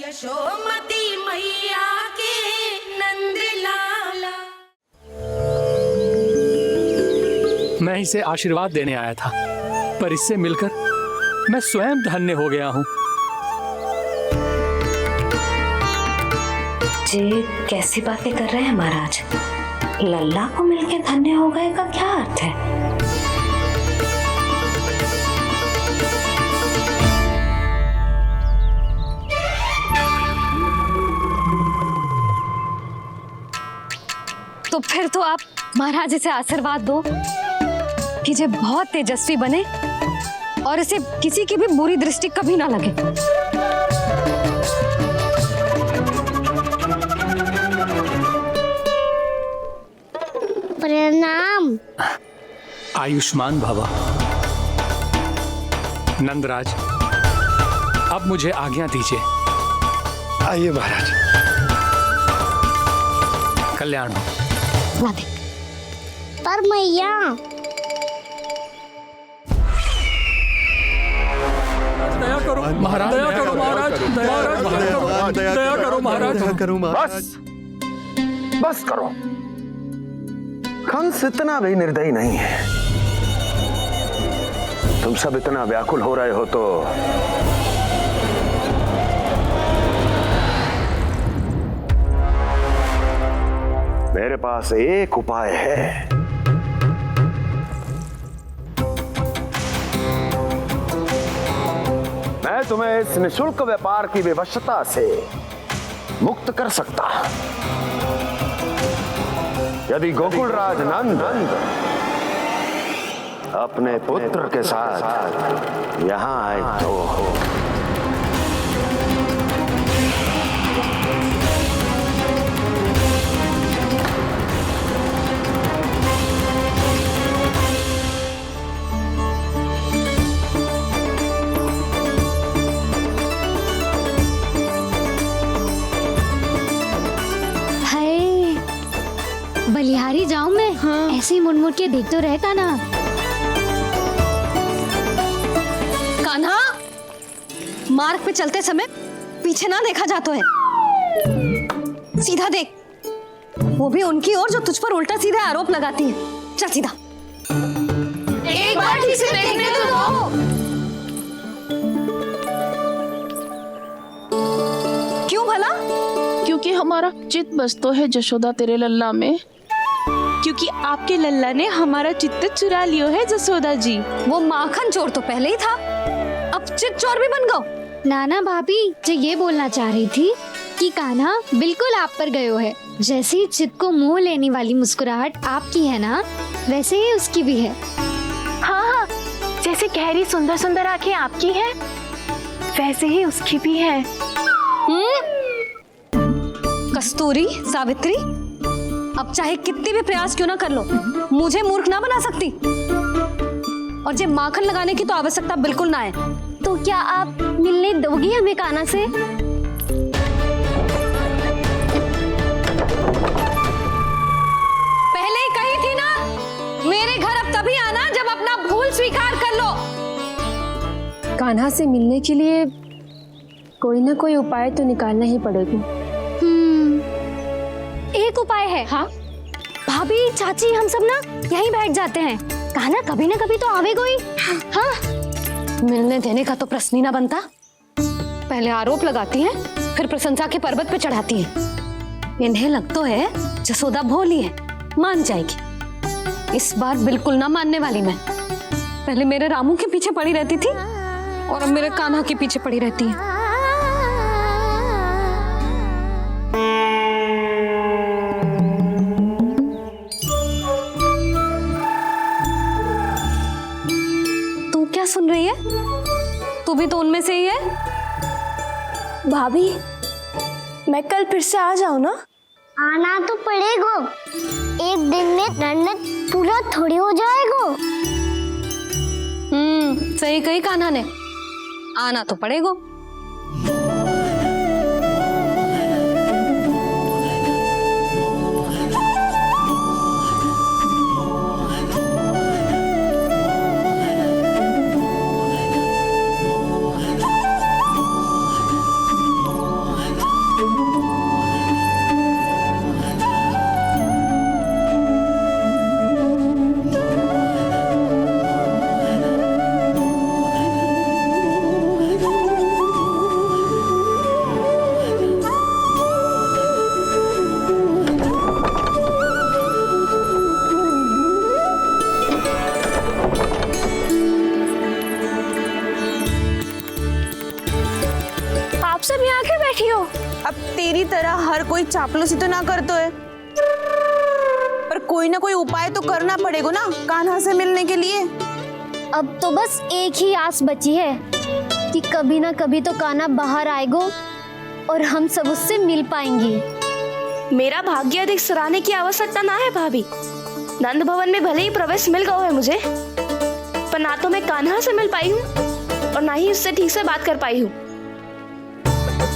यशोमती मैया के नंद लाला। मैं इसे आशीर्वाद देने आया था, पर इससे मिलकर मैं स्वयं धन्य हो गया हूँ। जी कैसी बातें कर रहे हैं महाराज? लल्ला को मिलकर धन्य हो गए का क्या अर्थ है? तो फिर तो आप महाराज इसे आशीर्वाद दो कि ये बहुत तेजस्वी बने और इसे किसी की भी बुरी दृष्टि कभी ना लगे। प्रणाम। आयुष्मान भव। नंदराज, अब मुझे आज्ञा दीजिए। आइए महाराज। कल्याण हो। राधे। पर मैया दया करो महाराज, दया करो महाराज, दया करो महाराज, दया करो महाराज। बस करो। कंस इतना भी निर्दयी नहीं है। तुम सब इतना व्याकुल हो रहे हो तो मेरे पास एक उपाय है। मैं तुम्हें इस निःशुल्क व्यापार की विवशता से मुक्त कर सकता। यदि गोकुलराज नंद अपने पुत्र के साथ यहाँ आए तो बलिहारी जाऊं मैं? हाँ। ऐसे ही मुड़ के देख तो रहे कान्हा। कान्हा, मार्ग पे चलते समय पीछे ना देखा जाता है, सीधा देख। वो भी उनकी ओर जो तुझ पर उल्टा सीधा आरोप लगाती है। चल सीधा। एक बार ठीक से देखने तो दो। क्यों भला? क्योंकि हमारा चित्त बसतो है जशोदा तेरे लल्ला में। क्योंकि आपके लल्ला ने हमारा चित्त चुरा लियो है जसोदा जी। वो माखन चोर तो पहले ही था, अब चित्त चोर भी बन गो। नाना भाभी जो ये बोलना चाह रही थी कि कान्हा बिल्कुल आप पर गयो है। जैसे ही चित्त को मोह लेने वाली मुस्कुराहट आपकी है ना, वैसे ही उसकी भी है। हाँ हाँ, जैसे गहरी सुंदर सुंदर आंखें आपकी हैं, वैसे ही उसकी भी है। कस्तूरी, सावित्री, अब चाहे कितने भी प्रयास क्यों ना कर लो, मुझे मूर्ख ना बना सकती। और जे माखन लगाने की तो आवश्यकता बिल्कुल ना है। तो क्या आप मिलने दोगी हमें कान्हा से? पहले ही कही थी ना, मेरे घर अब तभी आना जब अपना भूल स्वीकार कर लो। कान्हा से मिलने के लिए कोई ना कोई उपाय तो निकालना ही पड़ेगा। एक उपाय है। हाँ? भाभी, चाची, हम सब ना यहीं बैठ जाते हैं। कान्हा कभी ना कभी तो आवेगा ही। हाँ? मिलने देने का तो प्रश्न ही ना बनता। पहले आरोप लगाती हैं, फिर प्रशंसा के पर्वत पे चढ़ाती हैं। इन्हें लगता है जसोदा भोली है, मान जाएगी। इस बार बिल्कुल ना मानने वाली मैं। पहले मेरे रामू के पीछे पड़ी रहती थी और अब मेरे कान्हा के पीछे पड़ी रहती है। सुन रही है? तू भी तो उनमें से ही है। भाभी, मैं कल फिर से आ जाऊं ना? आना तो पड़ेगा। एक दिन में नन्नत पूरा थोड़ी हो जाएगा। सही कही कान्हा ने, आना तो पड़ेगा। यहाँ आके बैठी हो? अब तेरी तरह हर कोई चापलूसी तो ना करतो है, पर कोई ना कोई उपाय तो करना पड़ेगा ना कान्हा से मिलने के लिए। अब तो बस एक ही आस बची है कि कभी ना कभी तो कान्हा बाहर आएगा और हम सब उससे मिल पाएंगे। मेरा भाग्य अधिक सराहने की आवश्यकता ना है भाभी। नंद भवन में भले ही प्रवेश मिल गया है मुझे, पर ना तो मैं कान्हा से मिल पाई हूँ और ना ही उससे ठीक से बात कर पाई हूँ।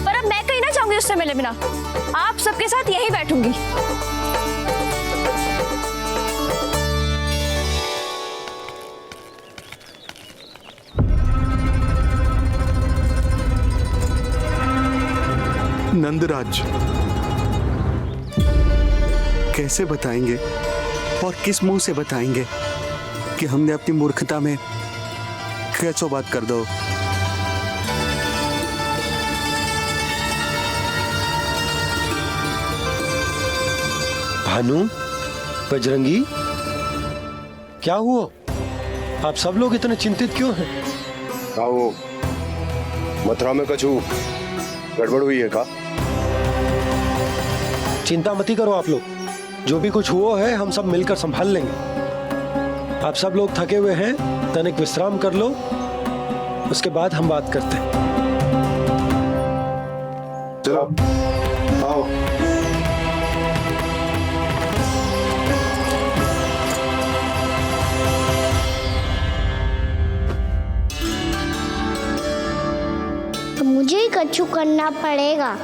पर अब मैं कहीं ना चाहूंगी उससे मिले बिना। आप सबके साथ यहीं बैठूंगी। नंदराज, कैसे बताएंगे और किस मुंह से बताएंगे कि हमने अपनी मूर्खता में कैसो बात कर दो। भानु, बजरंगी, क्या हुआ? आप सब लोग इतने चिंतित क्यों हैं? आओ, मथुरा में कछु गड़बड़ हुई है का? चिंता मत करो आप लोग, जो भी कुछ हुआ है हम सब मिलकर संभाल लेंगे। आप सब लोग थके हुए हैं, तनिक विश्राम कर लो, उसके बाद हम बात करते हैं। चलो आओ। तो मुझे ही कछु करना पड़ेगा।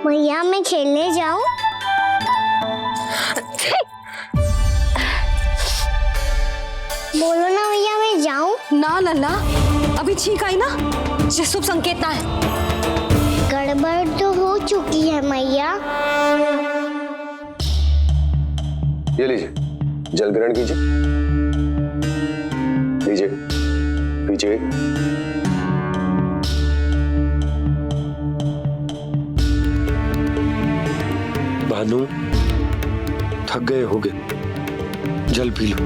भैया मैं खेलने जाऊं? बोलो ना भैया मैं जाऊं? ना लल्ला, अभी छींक आई ना, ये शुभ संकेत ना है। गड़बड़ तो हो चुकी है मैया। ये लीजिए, जल ग्रहण कीजिए। लीजिए, पीछे। भानु, थक गए होगे, जल पी लो।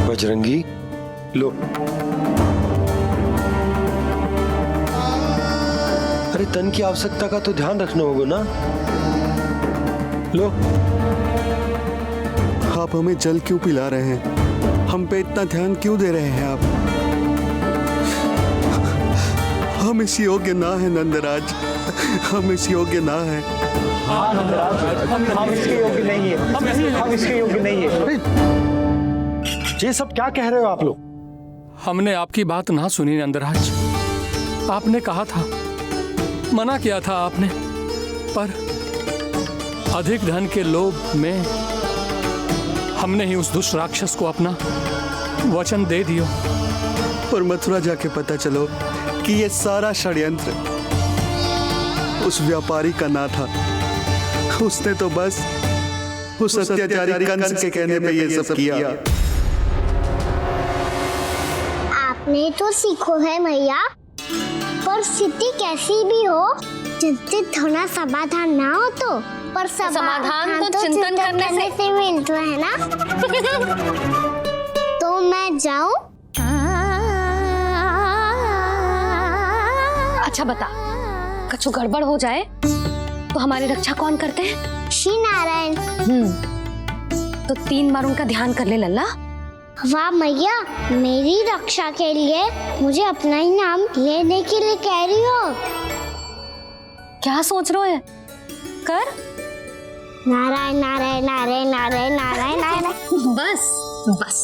बजरंगी, लो। अरे तन की आवश्यकता का तो ध्यान रखना होगा ना। लो। आप हमें जल क्यों पिला रहे हैं? हम पे इतना ध्यान क्यों दे रहे हैं आप? हम इस योग्य ना है नंदराज, हम इस योग्य ना है। हम इसके योग्य नहीं है, हम इसके योग्य नहीं है। ये सब क्या कह रहे हो आप लोग? हमने आपकी बात ना सुनी नंदराज। आपने कहा था, मना किया था आपने, पर अधिक धन के लोभ में हमने ही उस दुष्ट राक्षस को अपना वचन दे दिया। पर मथुरा जाके पता चलो कि ये सारा षड्यंत्र उस व्यापारी का ना था। उसने तो बस उस अत्याचारी कंस के कहने पे ये सब किया। आपने तो सीखो है मैया, पर स्थिति कैसी भी हो, चिंतित होना समाधान ना हो पर समाधान तो चिंतन करने से मिलता है ना। तो मैं जाऊं? अच्छा बता, कछु गड़बड़ हो जाए तो हमारी रक्षा कौन करते हैं? श्री नारायण। तो 3 बार उनका ध्यान कर ले लल्ला। वाह मैया, मेरी रक्षा के लिए मुझे अपना ही नाम लेने के लिए कह रही हो? क्या सोच रहे हो? कर। नारायण नारायण नारायण नारायण नारायण नारायण। बस बस।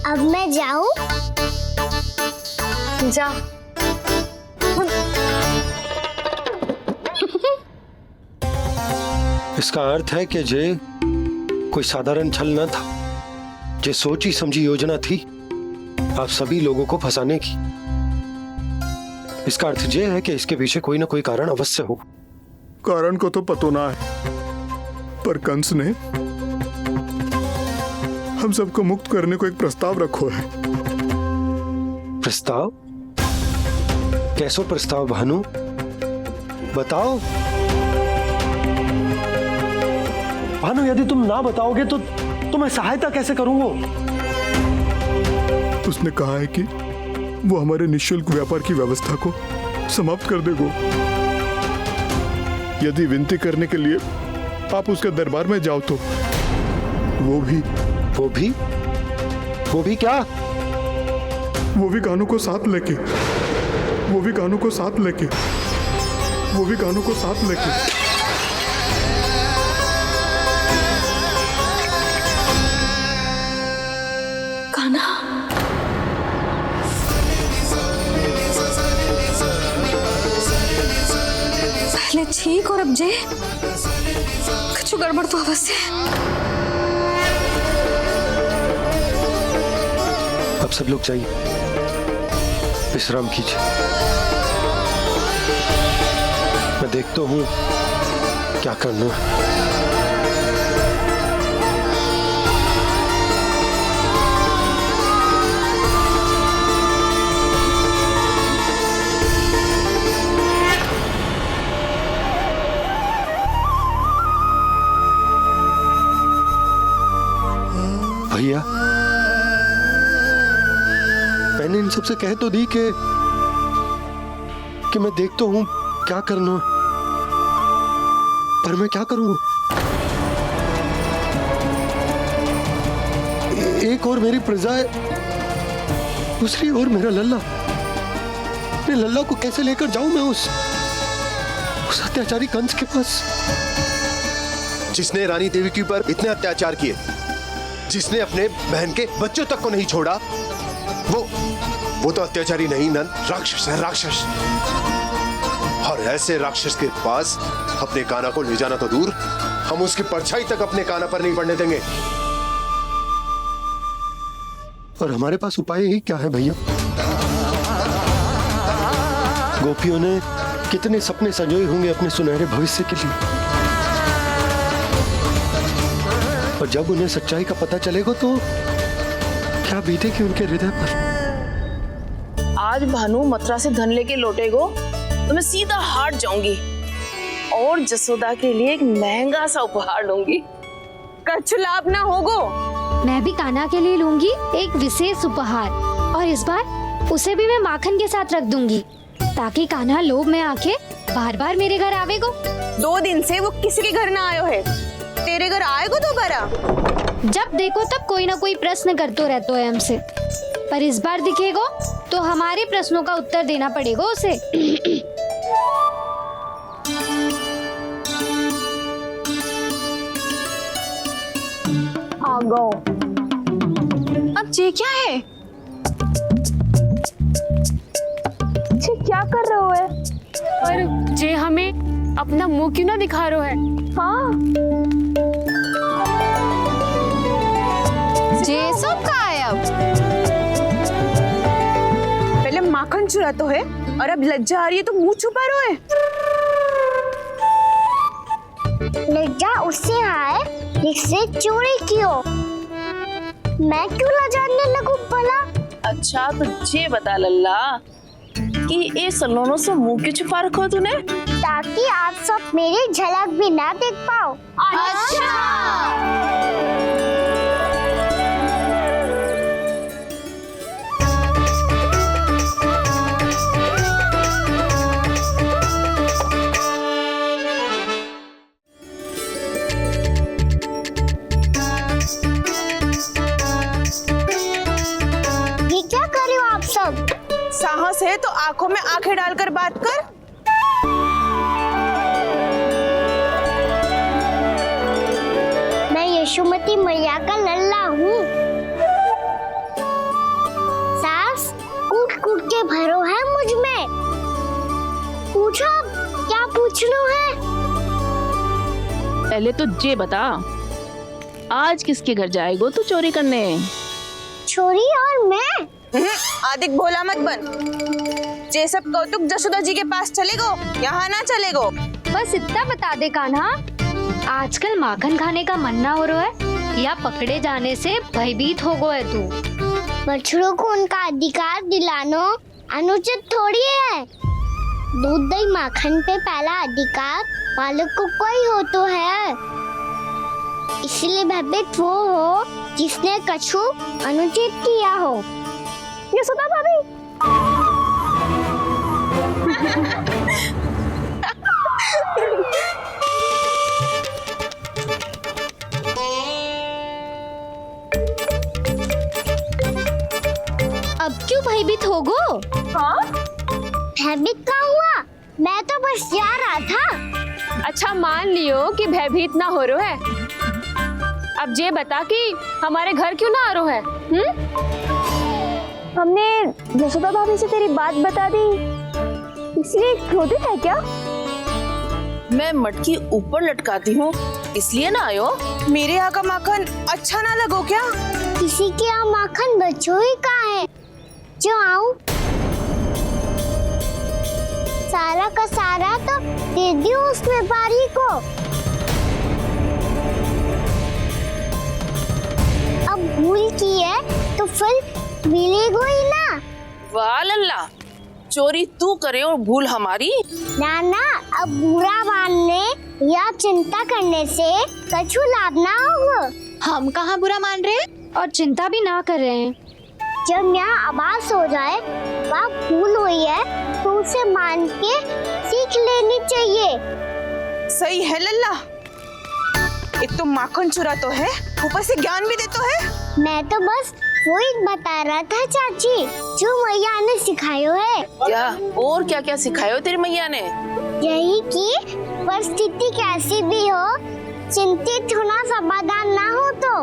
अब मैं जाऊं? जा। इसका अर्थ है कि जे कोई साधारण छल न था, जे सोची समझी योजना थी आप सभी लोगों को फंसाने की। इसका अर्थ ये है कि इसके पीछे कोई ना कोई कारण अवश्य हो। कारण को तो पतो ना है, पर कंस ने हम सबको मुक्त करने को एक प्रस्ताव रखो है। प्रस्ताव? कैसो प्रस्ताव भानु, बताओ। भानु, यदि तुम ना बताओगे तो मैं सहायता कैसे करूंगा? उसने कहा है कि वो हमारे निःशुल्क व्यापार की व्यवस्था को समाप्त कर देगा। यदि विनती करने के लिए आप उसके दरबार में जाओ तो वो भी क्या? वो भी कानों को साथ लेके कान्हा, पहले ठीक और अब जे कुछ गड़बड़ तो अवश्य है। अब सब लोग जाइए, विश्राम कीजिए। मैं देखता हूँ क्या करना है। भैया, मैंने इन सबसे कह तो दी कि मैं देखता हूं क्या करना, पर मैं क्या करूंगा? एक और मेरी प्रजा है, दूसरी ओर मेरा लल्ला। मैं लल्ला को कैसे लेकर जाऊं मैं उस अत्याचारी कंस के पास, जिसने रानी देवी के ऊपर इतने अत्याचार किए, जिसने अपने बहन के बच्चों तक को नहीं छोड़ा। वो तो अत्याचारी नहीं नंद, राक्षस है, राक्षस। और ऐसे राक्षस के पास अपने कान्हा को ले जाना तो दूर, हम उसकी परछाई तक अपने कान्हा पर नहीं पड़ने देंगे। और हमारे पास उपाय ही क्या है भैया? गोपियों ने कितने सपने संजोए होंगे अपने सुनहरे भविष्य के लिए, और जब उन्हें सच्चाई का पता चलेगा तो क्या बीतेगी उनके हृदय पर? आज भानु मथुरा से धन लेके लौटेगो तो मैं सीधा हाट जाऊंगी और जसोदा के लिए एक महंगा सा उपहार लूंगी। कछुलाप ना होगो। मैं भी कान्हा के लिए लूंगी एक विशेष उपहार, और इस बार उसे भी मैं माखन के साथ रख दूंगी, ताकि कान्हा लोभ में आके बार बार मेरे घर आवेगो। 2 दिन से वो किसी के घर ना आयो है, तेरे घर आएगो दोबारा? जब देखो तब कोई ना कोई प्रश्न करते रहते है हमसे, पर इस बार दिखेगो तो हमारे प्रश्नों का उत्तर देना पड़ेगा उसे। आ गो। अब ये क्या है? ये क्या कर रहे हो है? पर जे हमें अपना मुंह क्यों ना दिखा रहे है? हाँ, जे सब का है अब? पहले माखन चुरा तो है, और अब लज्जा आ रही है तो मुंह छुपा रहे है। लज्जा उससे है जिससे चोरी की हो। मैं क्यों लजाने लगूं भला? अच्छा तो ये बता लल्ला कि ये सलोनों से मुंह क्यों छुपा रखो तूने? ताकि आप सब मेरी झलक भी ना देख पाओ। अच्छा। ये क्या कर रहे हो आप सब? साहस है तो आंखों में आंखें डालकर बात कर। मैं यशोमती मैया का लल्ला हूँ। सास कूट कूट के भरो है मुझ में। पूछो क्या पूछना है? पहले तो ये बता, आज किसके घर जाएगो तू चोरी करने? छोरी और मैं? अधिक भोला मत बन। जे सब कौतुक जसोदा जी के पास चलेगो, यहाँ ना चलेगो। बस इतना बता दे कान्हा, आजकल माखन खाने का मन ना हो रहा है या पकड़े जाने से भयभीत हो गया है तू? बछड़ों को उनका अधिकार दिलाना अनुचित थोड़ी है। दूध दही माखन पे पहला अधिकार मालिक को कोई हो तो है। इसलिए भयभीत वो हो जिसने कछु अनुचित किया हो। यशोदा भाभी, अब क्यों भयभीत हो गो? हाँ? भयभीत क्या हुआ? मैं तो बस जा रहा था। अच्छा मान लियो कि भयभीत ना हो रहा है। अब ये बता कि हमारे घर क्यों ना आ रहा है? हमने यशोदा भाभी से तेरी बात बता दी, इसलिए क्रोधित है क्या? मैं मटकी ऊपर लटकाती हूँ इसलिए ना आयो। मेरे यहाँ का माखन अच्छा ना लगो क्या? किसी के यहाँ माखन बच्चों ही कहाँ है जो आऊं? सारा का सारा तो दे दियो उस व्यापारी को। अब भूल की है तो फिर मिलेगो ही ना। वाह लल्ला, चोरी तू करे और भूल हमारी। नाना, अब बुरा मानने या चिंता करने से कछु लाभ ना होगा। हम कहाँ बुरा मान रहे हैं और चिंता भी ना कर रहे हैं। जब यहाँ आवाज हो जाए वहाँ भूल हुई है तो उसे मान के सीख लेनी चाहिए। सही है लल्ला, एक तो माखन चुरा तो है, ऊपर से ज्ञान भी दे तो है। मैं तो बस वही बता रहा था चाची जो मैया ने सिखायो है। क्या और क्या क्या सिखायो तेरी मैया ने? यही कि परिस्थिति कैसी भी हो चिंतित होना समाधान ना हो तो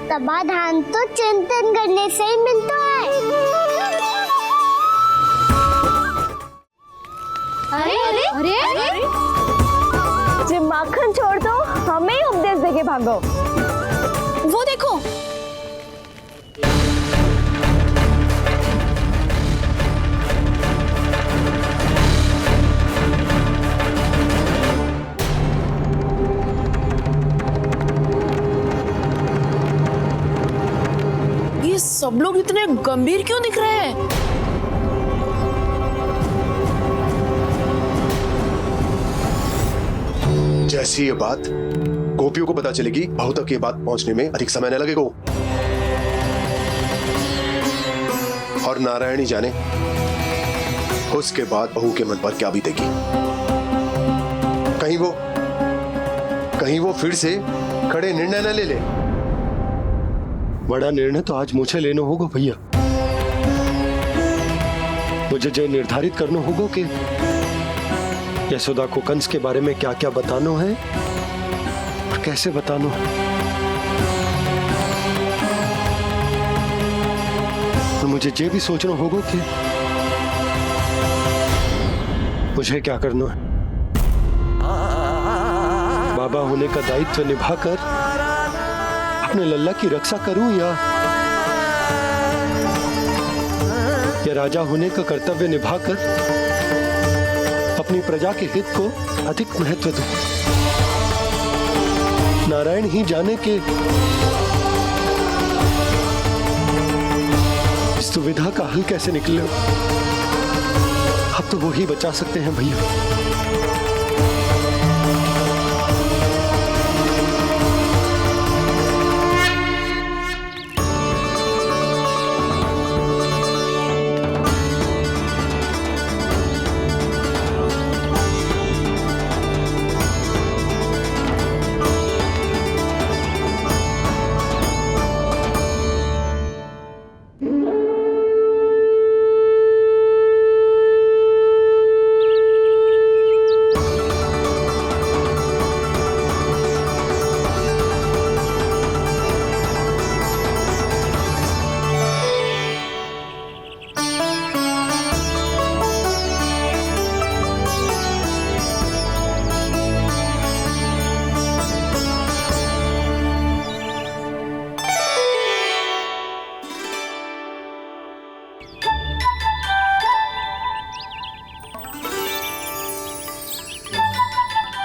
समाधान तो चिंतन करने से ही मिलता है। अरे अरे अरे, अरे? जब माखन छोड़ दो हमें ही उपदेश देके भागो। वो देखो, ये सब लोग इतने गंभीर क्यों दिख रहे हैं? जैसी ये बात गोपियों को पता चलेगी, बहू तक ये बात पहुंचने में अधिक समय न लगेगा। और नारायणी जाने उसके बाद बहू के मन पर क्या बीतेगी। कहीं वो फिर से खड़े निर्णय न ले ले। बड़ा निर्णय तो आज मुझे लेना होगा भैया। मुझे जो निर्धारित करना होगा कि यशोदा को कंस के बारे में क्या क्या बताना है और कैसे बताना है। और मुझे ये भी सोचना होगा कि मुझे क्या करना है। बाबा होने का दायित्व निभाकर अपने लल्ला की रक्षा करूं या राजा होने का कर्तव्य निभाकर अपनी प्रजा के हित को अधिक महत्व दूं। नारायण ही जाने के इस दुविधा का हल कैसे निकले। अब तो वो ही बचा सकते हैं भैया।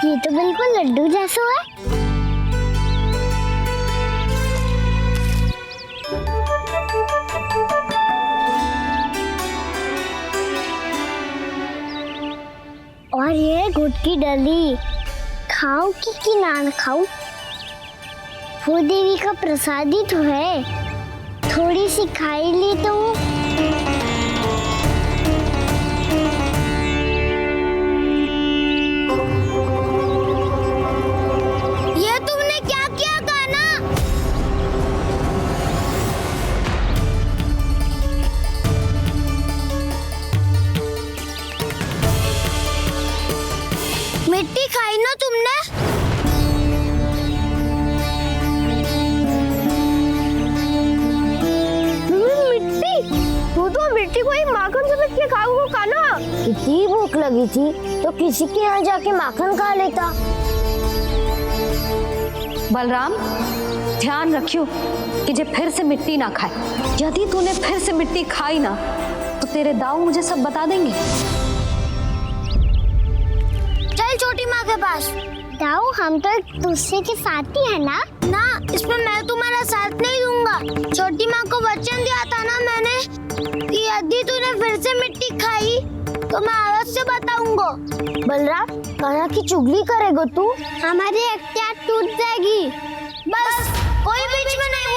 ये तो बिल्कुल लड्डू जैसा है। और ये गुड़ की डली खाऊं कि ना खाऊं? वो देवी का प्रसाद ही तो है, थोड़ी सी खाई ली तो। ये तुमने क्या किया कान्हा? मिट्टी खाई ना तुमने? मिट्टी को ही माखन से के खाओ कान्हा। कितनी भूख लगी थी तो किसी के यहाँ जाके माखन खा लेता। बलराम, ध्यान रखियो कि जे फिर से मिट्टी ना खाए। यदि तूने फिर से मिट्टी खाई ना तो तेरे दाऊ मुझे सब बता देंगे। चल छोटी माँ के पास। दाऊ, हम तो एक दूसरे के साथी है ना? ना, इसमें मैं तुम्हारा साथ नहीं दूंगा। छोटी माँ को वचन दिया था ना मैंने कि यदि तूने फिर से मिट्टी खाई तो मैं अवश्य बताऊंगा। बलराम, कान्हा की चुगली करेगा तू? हमारी अख्तियार टूट जाएगी। बस कोई बीच में नहीं